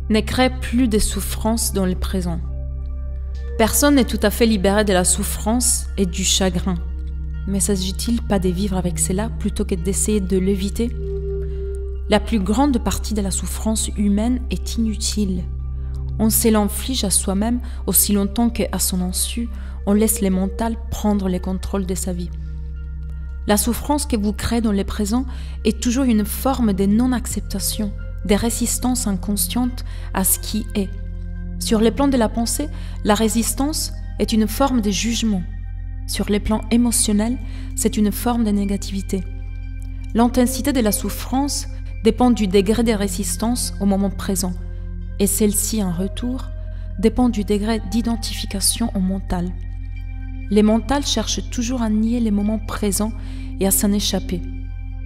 ne crée plus de souffrance dans le présent. Personne n'est tout à fait libéré de la souffrance et du chagrin. Mais s'agit-il pas de vivre avec cela plutôt que d'essayer de l'éviter ? La plus grande partie de la souffrance humaine est inutile. On se l'inflige à soi-même aussi longtemps qu'à son insu, on laisse le mental prendre le contrôle de sa vie. La souffrance que vous créez dans le présent est toujours une forme de non-acceptation, de résistance inconsciente à ce qui est. Sur le plan de la pensée, la résistance est une forme de jugement. Sur le plan émotionnel, c'est une forme de négativité. L'intensité de la souffrance dépend du degré de résistance au moment présent, et celle-ci, en retour, dépend du degré d'identification au mental. Les mentales cherchent toujours à nier les moments présents et à s'en échapper.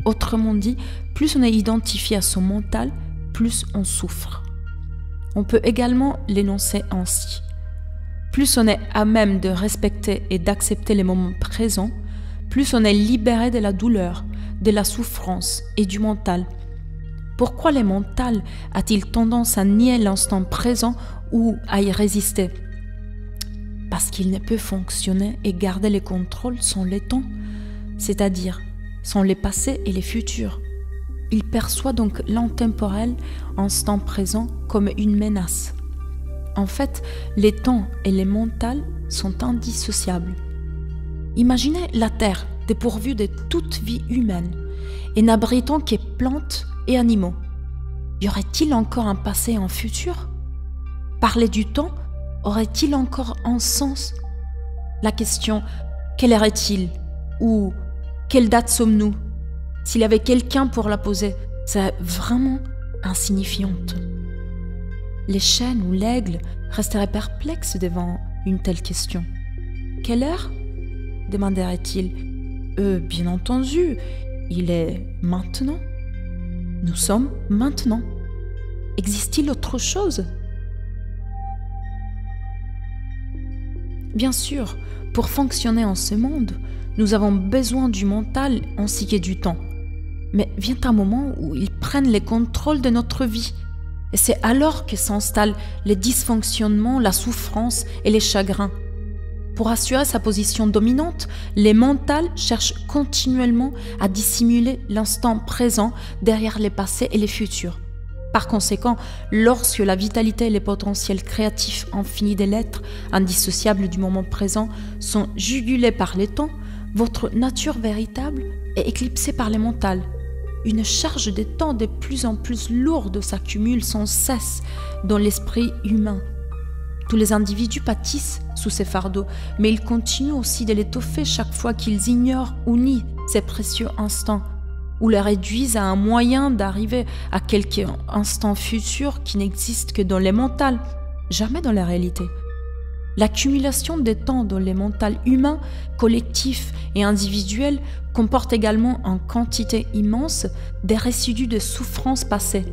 Autrement dit, plus on est identifié à son mental, plus on souffre. On peut également l'énoncer ainsi. Plus on est à même de respecter et d'accepter les moments présents, plus on est libéré de la douleur, de la souffrance et du mental. Pourquoi le mental a-t-il tendance à nier l'instant présent ou à y résister ? Parce qu'il ne peut fonctionner et garder le contrôle sans les temps, c'est-à-dire sans les passés et les futurs. Il perçoit donc l'intemporel, instant présent, comme une menace. En fait, les temps et les mentales sont indissociables. Imaginez la Terre dépourvue de toute vie humaine et n'abritant que plantes et animaux. Y aurait-il encore un passé et un futur ? Parler du temps aurait-il encore un sens ? La question « quelle heure est-il » ou « quelle date sommes-nous » s'il y avait quelqu'un pour la poser, c'est vraiment insignifiante. Les chênes ou l'aigle resteraient perplexes devant une telle question. « Quelle heure » demanderait-il. « Bien entendu, il est maintenant. Nous sommes maintenant. Existe-t-il autre chose ?» Bien sûr, pour fonctionner en ce monde, nous avons besoin du mental ainsi que du temps. Mais vient un moment où ils prennent le contrôle de notre vie. Et c'est alors que s'installent les dysfonctionnements, la souffrance et les chagrins. Pour assurer sa position dominante, les mentales cherchent continuellement à dissimuler l'instant présent derrière les passés et les futurs. Par conséquent, lorsque la vitalité et les potentiels créatifs infinis de l'être, indissociables du moment présent, sont jugulés par les temps, votre nature véritable est éclipsée par les mentales. Une charge de temps de plus en plus lourde s'accumule sans cesse dans l'esprit humain. Tous les individus pâtissent sous ces fardeaux, mais ils continuent aussi de l'étoffer chaque fois qu'ils ignorent ou nient ces précieux instants, ou les réduisent à un moyen d'arriver à quelque instant futur qui n'existe que dans les mentales, jamais dans la réalité. L'accumulation des temps dans les mentales humains, collectifs et individuels comporte également en quantité immense des résidus de souffrances passées.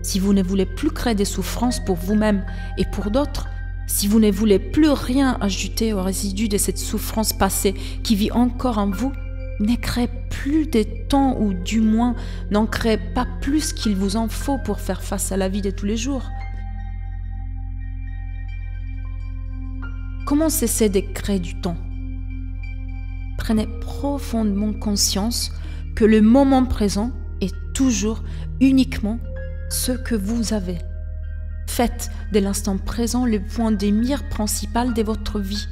Si vous ne voulez plus créer des souffrances pour vous-même et pour d'autres, si vous ne voulez plus rien ajouter aux résidus de cette souffrance passée qui vit encore en vous, ne créez plus de temps ou du moins n'en créez pas plus qu'il vous en faut pour faire face à la vie de tous les jours. Comment cesser de créer du temps ? Prenez profondément conscience que le moment présent est toujours, uniquement, ce que vous avez. Faites de l'instant présent le point de mire principal de votre vie.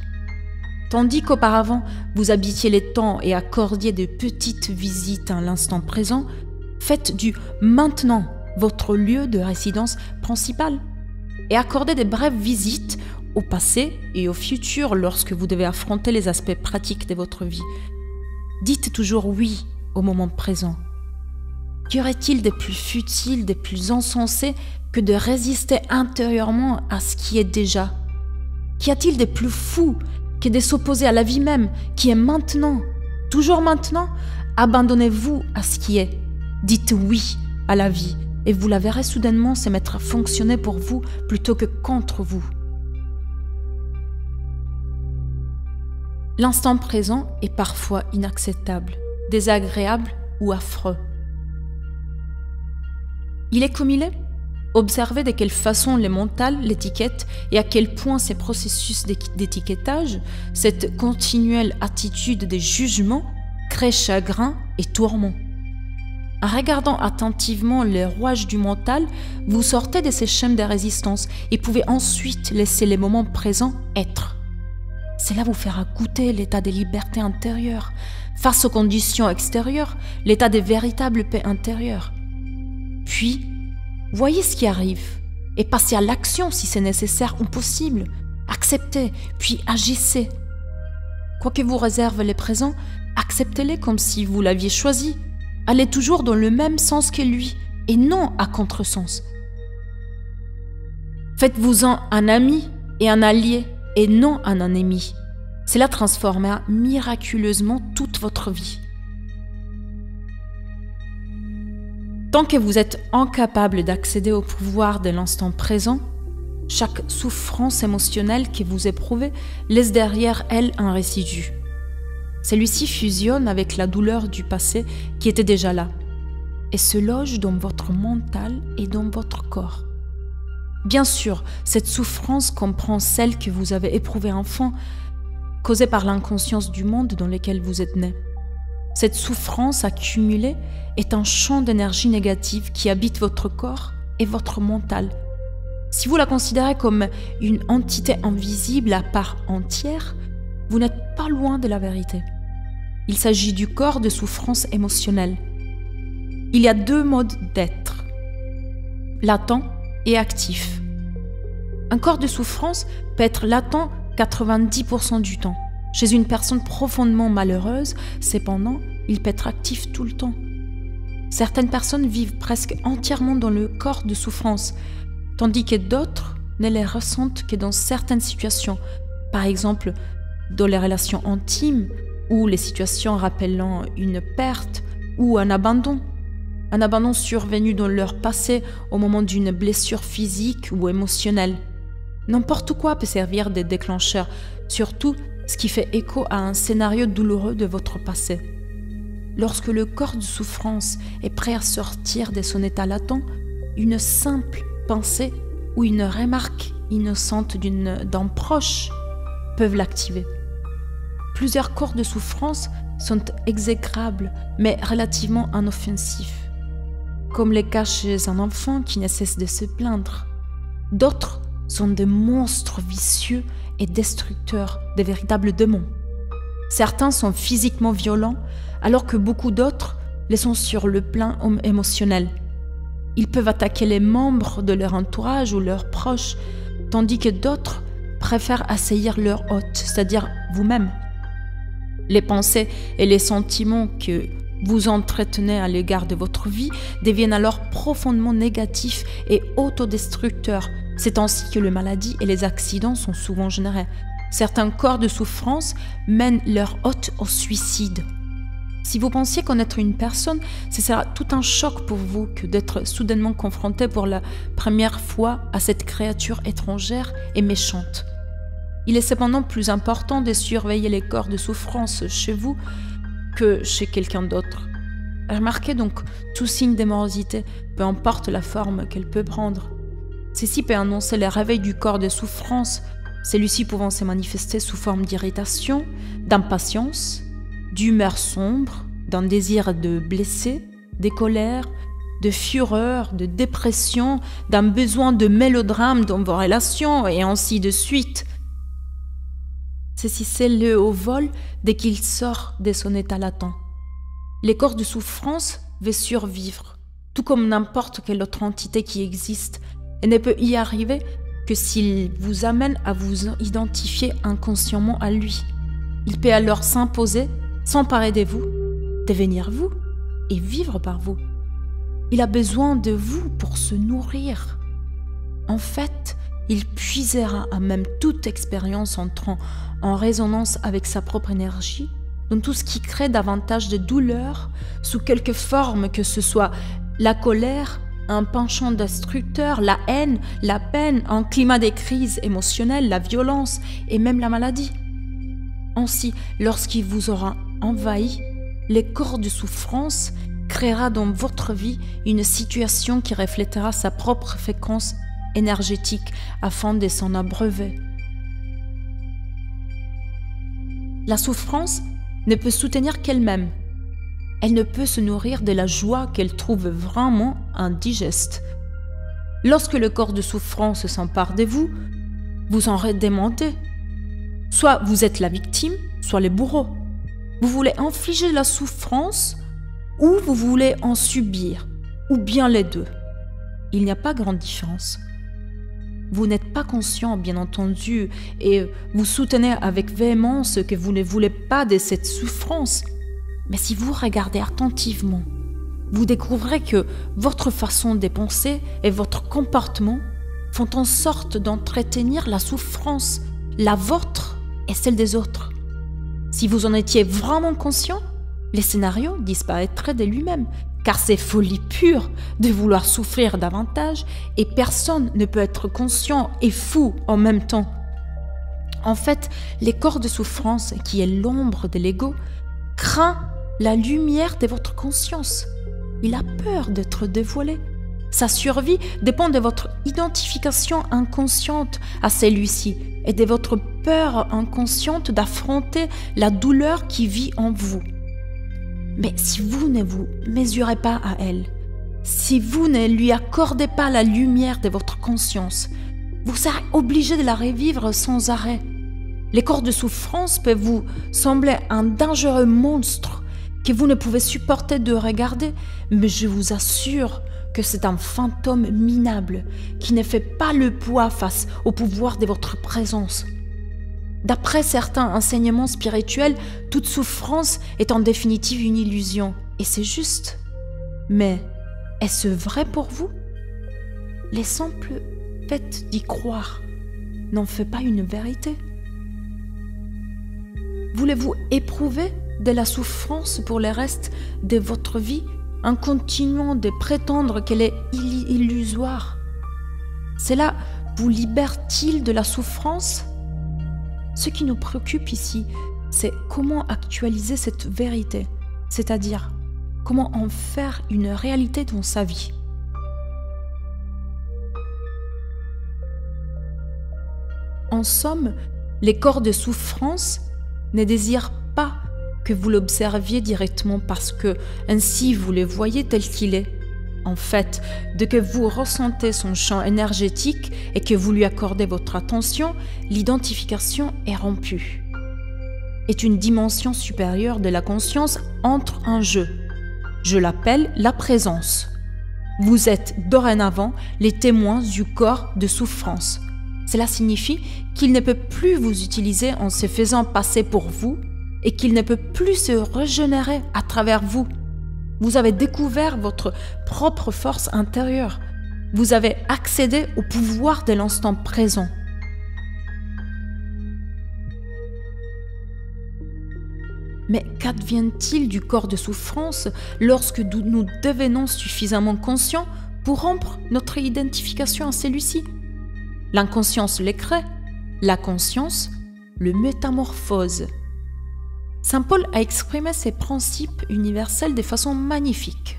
Tandis qu'auparavant, vous habitiez les temps et accordiez de petites visites à l'instant présent, faites du maintenant votre lieu de résidence principal et accordez de brèves visites au passé et au futur lorsque vous devez affronter les aspects pratiques de votre vie. Dites toujours oui au moment présent. Qu'y aurait-il de plus futile, de plus insensé que de résister intérieurement à ce qui est déjà ? Qu'y a-t-il de plus fou que de s'opposer à la vie même, qui est maintenant ? Toujours maintenant, abandonnez-vous à ce qui est. Dites oui à la vie, et vous la verrez soudainement se mettre à fonctionner pour vous plutôt que contre vous. L'instant présent est parfois inacceptable, désagréable ou affreux. Il est comme il est ? Observez de quelle façon les mentales l'étiquettent et à quel point ces processus d'étiquetage, cette continuelle attitude de jugement, créent chagrin et tourment. En regardant attentivement les rouages du mental, vous sortez de ces chaînes de résistance et pouvez ensuite laisser les moments présents être. Cela vous fera goûter l'état de liberté intérieure, face aux conditions extérieures, l'état de véritable paix intérieure. Puis, voyez ce qui arrive et passez à l'action si c'est nécessaire ou possible. Acceptez, puis agissez. Quoi que vous réserve les présents, acceptez-les comme si vous l'aviez choisi. Allez toujours dans le même sens que lui et non à contresens. Faites-vous-en un ami et un allié et non un ennemi. Cela transformera miraculeusement toute votre vie. Tant que vous êtes incapable d'accéder au pouvoir de l'instant présent, chaque souffrance émotionnelle que vous éprouvez laisse derrière elle un résidu. Celui-ci fusionne avec la douleur du passé qui était déjà là et se loge dans votre mental et dans votre corps. Bien sûr, cette souffrance comprend celle que vous avez éprouvée enfant, causée par l'inconscience du monde dans lequel vous êtes né. Cette souffrance accumulée est un champ d'énergie négative qui habite votre corps et votre mental. Si vous la considérez comme une entité invisible à part entière, vous n'êtes pas loin de la vérité. Il s'agit du corps de souffrance émotionnelle. Il y a deux modes d'être, latent et actif. Un corps de souffrance peut être latent 90% du temps. Chez une personne profondément malheureuse, cependant, il peut être actif tout le temps. Certaines personnes vivent presque entièrement dans le corps de souffrance, tandis que d'autres ne les ressentent que dans certaines situations, par exemple dans les relations intimes ou les situations rappelant une perte ou un abandon survenu dans leur passé au moment d'une blessure physique ou émotionnelle. N'importe quoi peut servir de déclencheur, surtout ce qui fait écho à un scénario douloureux de votre passé. Lorsque le corps de souffrance est prêt à sortir de son état latent, une simple pensée ou une remarque innocente d'un proche peuvent l'activer. Plusieurs corps de souffrance sont exécrables, mais relativement inoffensifs, comme les cas chez un enfant qui ne cesse de se plaindre. D'autres sont des monstres vicieux et destructeurs, des véritables démons. Certains sont physiquement violents, alors que beaucoup d'autres les sont sur le plan émotionnel. Ils peuvent attaquer les membres de leur entourage ou leurs proches, tandis que d'autres préfèrent assaillir leur hôte, c'est-à-dire vous-même. Les pensées et les sentiments que vous entretenez à l'égard de votre vie deviennent alors profondément négatifs et autodestructeurs. C'est ainsi que les maladies et les accidents sont souvent générés. Certains corps de souffrance mènent leur hôte au suicide. Si vous pensiez connaître une personne, ce sera tout un choc pour vous que d'être soudainement confronté pour la première fois à cette créature étrangère et méchante. Il est cependant plus important de surveiller les corps de souffrance chez vous que chez quelqu'un d'autre. Remarquez donc tout signe d'émorosité, peu importe la forme qu'elle peut prendre. Ceci peut annoncer le réveil du corps de souffrance, celui-ci pouvant se manifester sous forme d'irritation, d'impatience, d'humeur sombre, d'un désir de blesser, de colère, de fureur, de dépression, d'un besoin de mélodrame dans vos relations, et ainsi de suite. Saisissez-le au vol dès qu'il sort de son état latent. Les corps de souffrance veulent survivre, tout comme n'importe quelle autre entité qui existe, et ne peut y arriver que s'il vous amène à vous identifier inconsciemment à lui. Il peut alors s'imposer, s'emparer de vous, devenir vous et vivre par vous. Il a besoin de vous pour se nourrir. En fait, il puisera à même toute expérience entrant en résonance avec sa propre énergie, dans tout ce qui crée davantage de douleur, sous quelque forme que ce soit la colère, un penchant destructeur, la haine, la peine, un climat de crise émotionnelle, la violence et même la maladie. Ainsi, lorsqu'il vous aura envahi, les corps de souffrance créera dans votre vie une situation qui reflètera sa propre fréquence énergétique afin de s'en abreuver. La souffrance ne peut soutenir qu'elle-même. Elle ne peut se nourrir de la joie qu'elle trouve vraiment indigeste. Lorsque le corps de souffrance s'empare de vous, vous en redemandez. Soit vous êtes la victime, soit les bourreaux. Vous voulez infliger la souffrance ou vous voulez en subir, ou bien les deux. Il n'y a pas grande différence. Vous n'êtes pas conscient, bien entendu, et vous soutenez avec véhémence que vous ne voulez pas de cette souffrance. Mais si vous regardez attentivement, vous découvrez que votre façon de penser et votre comportement font en sorte d'entretenir la souffrance, la vôtre et celle des autres. Si vous en étiez vraiment conscient, le scénario disparaîtrait de lui-même, car c'est folie pure de vouloir souffrir davantage et personne ne peut être conscient et fou en même temps. En fait, les corps de souffrance, qui est l'ombre de l'ego, craint la lumière de votre conscience. Il a peur d'être dévoilé. Sa survie dépend de votre identification inconsciente à celui-ci et de votre peur inconsciente d'affronter la douleur qui vit en vous. Mais si vous ne vous mesurez pas à elle, si vous ne lui accordez pas la lumière de votre conscience, vous serez obligé de la revivre sans arrêt. Les corps de souffrance peuvent vous sembler un dangereux monstre que vous ne pouvez supporter de regarder, mais je vous assure que c'est un fantôme minable qui ne fait pas le poids face au pouvoir de votre présence. D'après certains enseignements spirituels, toute souffrance est en définitive une illusion, et c'est juste. Mais est-ce vrai pour vous? Les simples faits d'y croire n'en fait pas une vérité. Voulez-vous éprouver de la souffrance pour le reste de votre vie en continuant de prétendre qu'elle est illusoire? Cela vous libère-t-il de la souffrance? Ce qui nous préoccupe ici, c'est comment actualiser cette vérité, c'est-à-dire comment en faire une réalité dans sa vie. En somme, les corps de souffrance ne désirent pas que vous l'observiez directement parce que ainsi vous le voyez tel qu'il est. En fait, dès que vous ressentez son champ énergétique et que vous lui accordez votre attention, l'identification est rompue. Et une dimension supérieure de la conscience entre en jeu. Je l'appelle la présence. Vous êtes dorénavant les témoins du corps de souffrance. Cela signifie qu'il ne peut plus vous utiliser en se faisant passer pour vous et qu'il ne peut plus se régénérer à travers vous. Vous avez découvert votre propre force intérieure. Vous avez accédé au pouvoir de l'instant présent. Mais qu'advient-il du corps de souffrance lorsque nous devenons suffisamment conscients pour rompre notre identification à celui-ci? L'inconscience le crée, la conscience le métamorphose. Saint Paul a exprimé ses principes universels de façon magnifique.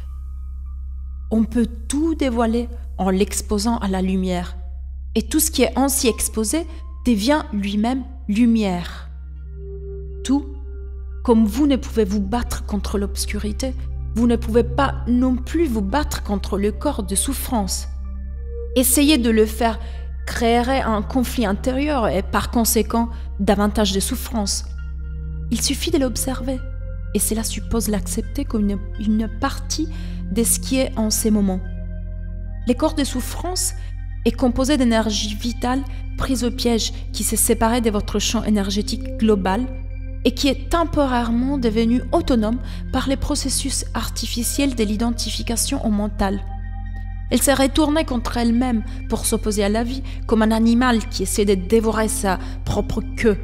On peut tout dévoiler en l'exposant à la lumière, et tout ce qui est ainsi exposé devient lui-même lumière. Tout, comme vous ne pouvez vous battre contre l'obscurité, vous ne pouvez pas non plus vous battre contre le corps de souffrance. Essayez de le faire créerait un conflit intérieur et par conséquent davantage de souffrance. Il suffit de l'observer, et cela suppose l'accepter comme une partie de ce qui est en ces moments. Le corps de souffrance est composé d'énergie vitale prise au piège qui s'est séparée de votre champ énergétique global et qui est temporairement devenue autonome par les processus artificiels de l'identification au mental. Elle s'est retournée contre elle-même pour s'opposer à la vie, comme un animal qui essaie de dévorer sa propre queue.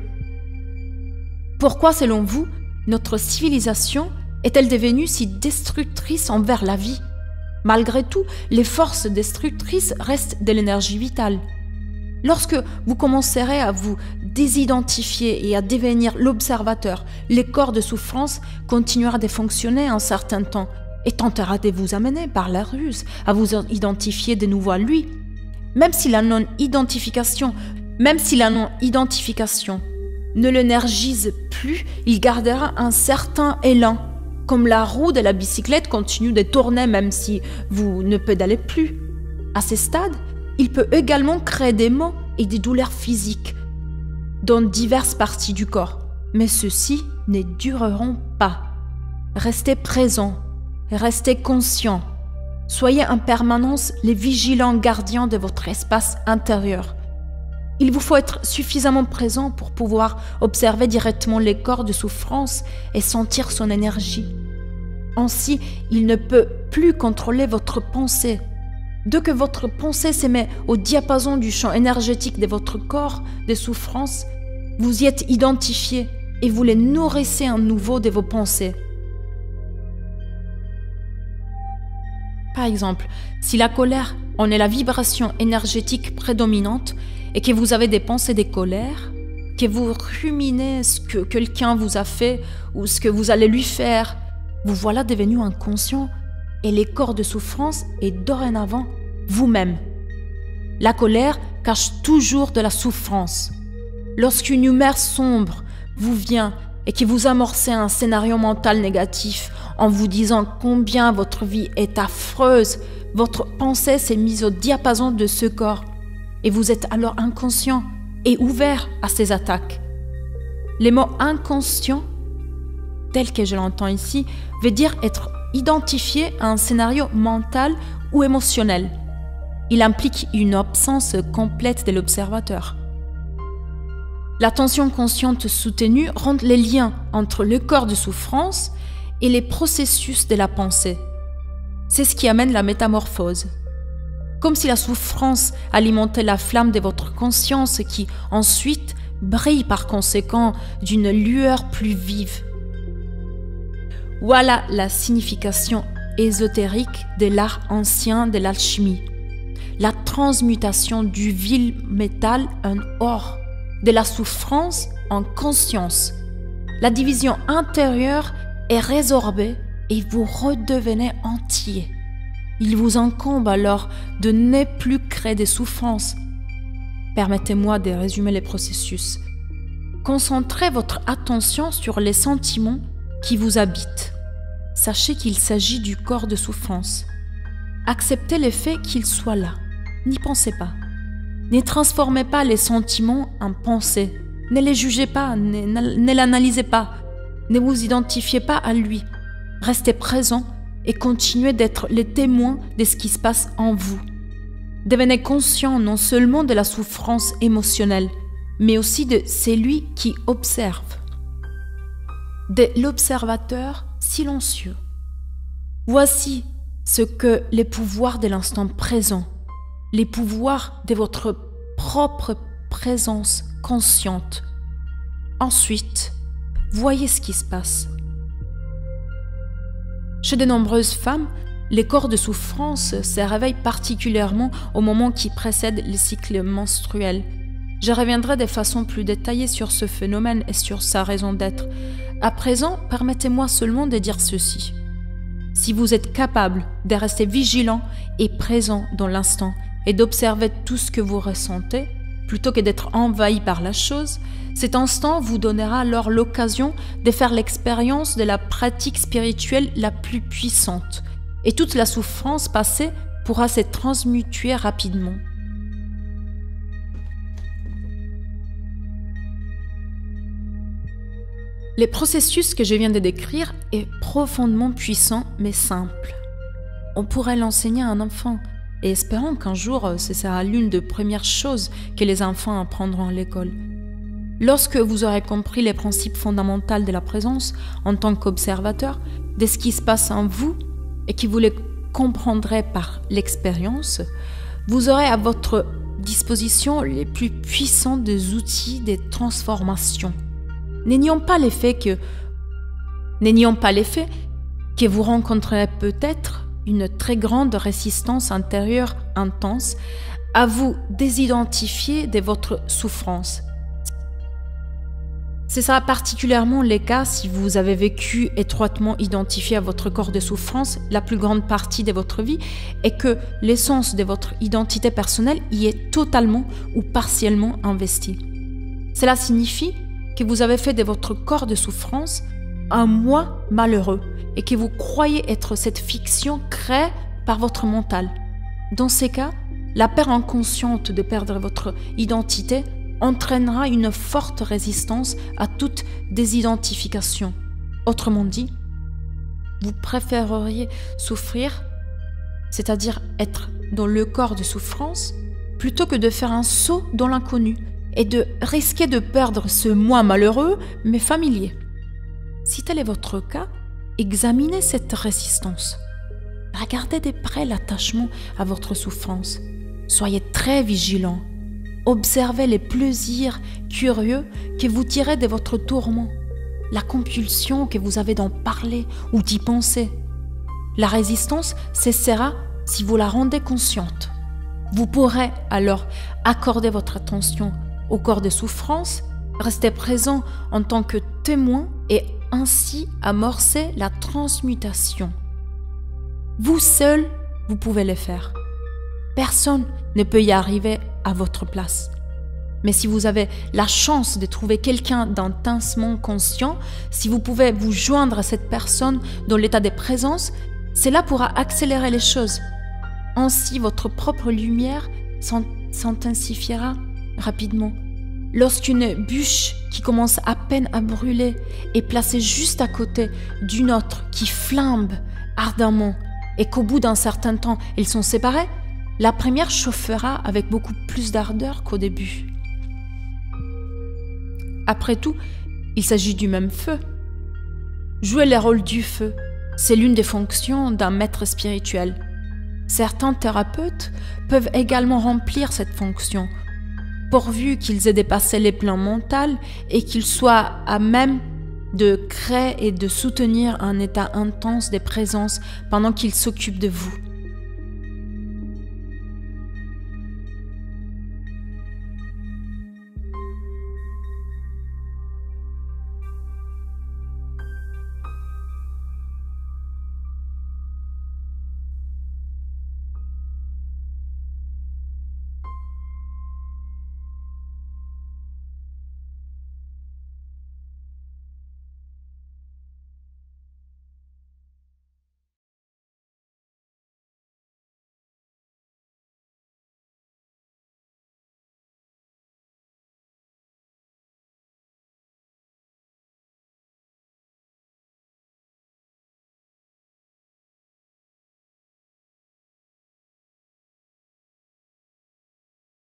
Pourquoi, selon vous, notre civilisation est-elle devenue si destructrice envers la vie? Malgré tout, les forces destructrices restent de l'énergie vitale. Lorsque vous commencerez à vous désidentifier et à devenir l'observateur, les corps de souffrance continuera de fonctionner un certain temps, et tentera de vous amener par la ruse à vous identifier de nouveau à lui. Même si la non-identification ne l'énergise plus, il gardera un certain élan, comme la roue de la bicyclette continue de tourner même si vous ne pédalez plus. À ce stade, il peut également créer des maux et des douleurs physiques dans diverses parties du corps, mais ceux-ci ne dureront pas. Restez présent, restez conscient. Soyez en permanence les vigilants gardiens de votre espace intérieur. Il vous faut être suffisamment présent pour pouvoir observer directement les corps de souffrance et sentir son énergie. Ainsi, il ne peut plus contrôler votre pensée. Dès que votre pensée se met au diapason du champ énergétique de votre corps de souffrance, vous y êtes identifié et vous les nourrissez à nouveau de vos pensées. Par exemple, si la colère en est la vibration énergétique prédominante et que vous avez des pensées de colère, que vous ruminez ce que quelqu'un vous a fait ou ce que vous allez lui faire, vous voilà devenu inconscient et les corps de souffrance est dorénavant vous-même. La colère cache toujours de la souffrance. Lorsqu'une humeur sombre vous vient et que vous amorcez un scénario mental négatif en vous disant combien votre vie est affreuse, votre pensée s'est mise au diapason de ce corps et vous êtes alors inconscient et ouvert à ces attaques. Les mots inconscient, tel que je l'entends ici, veut dire être identifié à un scénario mental ou émotionnel. Il implique une absence complète de l'observateur. L'attention consciente soutenue rend les liens entre le corps de souffrance et les processus de la pensée. C'est ce qui amène la métamorphose. Comme si la souffrance alimentait la flamme de votre conscience qui, ensuite, brille par conséquent d'une lueur plus vive. Voilà la signification ésotérique de l'art ancien de l'alchimie. La transmutation du vil métal en or, de la souffrance en conscience. La division intérieure est résorbée et vous redevenez entier. Il vous incombe alors de ne plus créer des souffrances. Permettez-moi de résumer les processus. Concentrez votre attention sur les sentiments qui vous habitent. Sachez qu'il s'agit du corps de souffrance. Acceptez le fait qu'il soit là. N'y pensez pas. Ne transformez pas les sentiments en pensées. Ne les jugez pas, ne l'analysez pas. Ne vous identifiez pas à lui. Restez présent et continuez d'être les témoins de ce qui se passe en vous. Devenez conscient non seulement de la souffrance émotionnelle, mais aussi de celui qui observe. De l'observateur silencieux. Voici ce que les pouvoirs de l'instant présent, les pouvoirs de votre propre présence consciente. Ensuite, voyez ce qui se passe. Chez de nombreuses femmes, les corps de souffrance se réveillent particulièrement au moment qui précède le cycle menstruel. Je reviendrai de façon plus détaillée sur ce phénomène et sur sa raison d'être. À présent, permettez-moi seulement de dire ceci. Si vous êtes capable de rester vigilant et présent dans l'instant et d'observer tout ce que vous ressentez, plutôt que d'être envahi par la chose, cet instant vous donnera alors l'occasion de faire l'expérience de la pratique spirituelle la plus puissante, et toute la souffrance passée pourra se transmuter rapidement. Le processus que je viens de décrire est profondément puissant mais simple. On pourrait l'enseigner à un enfant, et espérons qu'un jour ce sera l'une des premières choses que les enfants apprendront à l'école. Lorsque vous aurez compris les principes fondamentaux de la présence en tant qu'observateur de ce qui se passe en vous et que vous les comprendrez par l'expérience, vous aurez à votre disposition les plus puissants des outils de transformation. N'ayons pas l'effet que vous rencontrerez peut-être une très grande résistance intérieure intense à vous désidentifier de votre souffrance. C'est ça particulièrement le cas si vous avez vécu étroitement identifié à votre corps de souffrance la plus grande partie de votre vie et que l'essence de votre identité personnelle y est totalement ou partiellement investie. Cela signifie que vous avez fait de votre corps de souffrance un moi malheureux et que vous croyez être cette fiction créée par votre mental. Dans ces cas, la peur inconsciente de perdre votre identité entraînera une forte résistance à toute désidentification. Autrement dit, vous préféreriez souffrir, c'est-à-dire être dans le corps de souffrance, plutôt que de faire un saut dans l'inconnu et de risquer de perdre ce moi malheureux mais familier. Si tel est votre cas, examinez cette résistance. Regardez de près l'attachement à votre souffrance. Soyez très vigilant. Observez les plaisirs curieux que vous tirez de votre tourment, la compulsion que vous avez d'en parler ou d'y penser. La résistance cessera si vous la rendez consciente. Vous pourrez alors accorder votre attention au corps de souffrance, rester présent en tant que témoin et ainsi amorcer la transmutation. Vous seul, vous pouvez le faire. Personne ne peut y arriver à votre place. Mais si vous avez la chance de trouver quelqu'un d'intensement conscient, si vous pouvez vous joindre à cette personne dans l'état de présence, cela pourra accélérer les choses. Ainsi, votre propre lumière s'intensifiera rapidement. Lorsqu'une bûche qui commence à peine à brûler est placée juste à côté d'une autre qui flambe ardemment et qu'au bout d'un certain temps, ils sont séparés, la première chauffera avec beaucoup plus d'ardeur qu'au début. Après tout, il s'agit du même feu. Jouer le rôle du feu, c'est l'une des fonctions d'un maître spirituel. Certains thérapeutes peuvent également remplir cette fonction, pourvu qu'ils aient dépassé les plans mentaux et qu'ils soient à même de créer et de soutenir un état intense de présence pendant qu'ils s'occupent de vous.